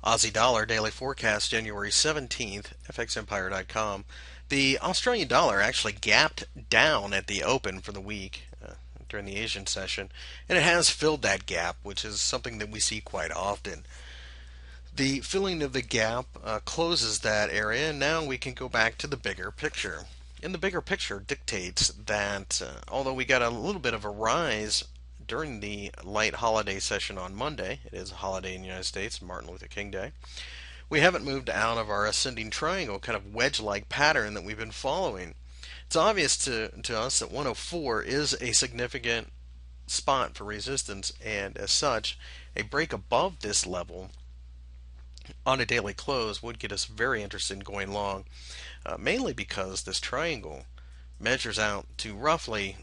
Aussie dollar daily forecast January 17th, fxempire.com. The Australian dollar actually gapped down at the open for the week during the Asian session, and it has filled that gap, which is something that we see quite often. The filling of the gap closes that area, and now we can go back to the bigger picture. And the bigger picture dictates that although we got a little bit of a rise during the light holiday session on Monday, it is a holiday in the United States, Martin Luther King Day, we haven't moved out of our ascending triangle kind of wedge like pattern that we've been following. It's obvious to us that 104 is a significant spot for resistance, and as such, a break above this level on a daily close would get us very interested in going long, mainly because this triangle measures out to roughly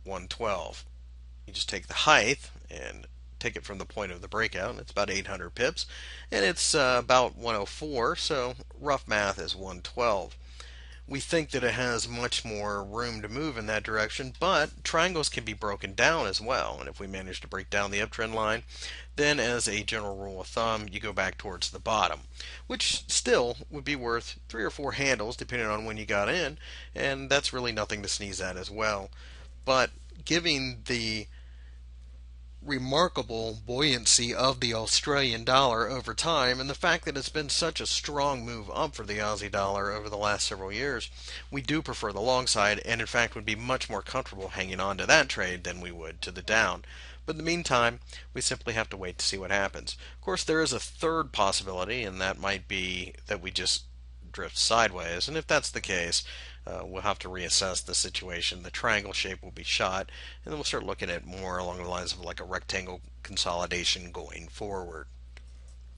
112. You just take the height and take it from the point of the breakout, and it's about 800 pips, and it's about 104, so rough math is 112. We think that it has much more room to move in that direction, but triangles can be broken down as well. And if we manage to break down the uptrend line, then as a general rule of thumb, you go back towards the bottom, which still would be worth 3 or 4 handles depending on when you got in, and that's really nothing to sneeze at as well. But giving the remarkable buoyancy of the Australian dollar over time and the fact that it's been such a strong move up for the Aussie dollar over the last several years, we do prefer the long side and in fact would be much more comfortable hanging on to that trade than we would to the down. But in the meantime, we simply have to wait to see what happens. Of course, there is a third possibility, and that might be that we just drift sideways. And if that's the case, we'll have to reassess the situation. The triangle shape will be shot, and then we'll start looking at more along the lines of like a rectangle consolidation going forward.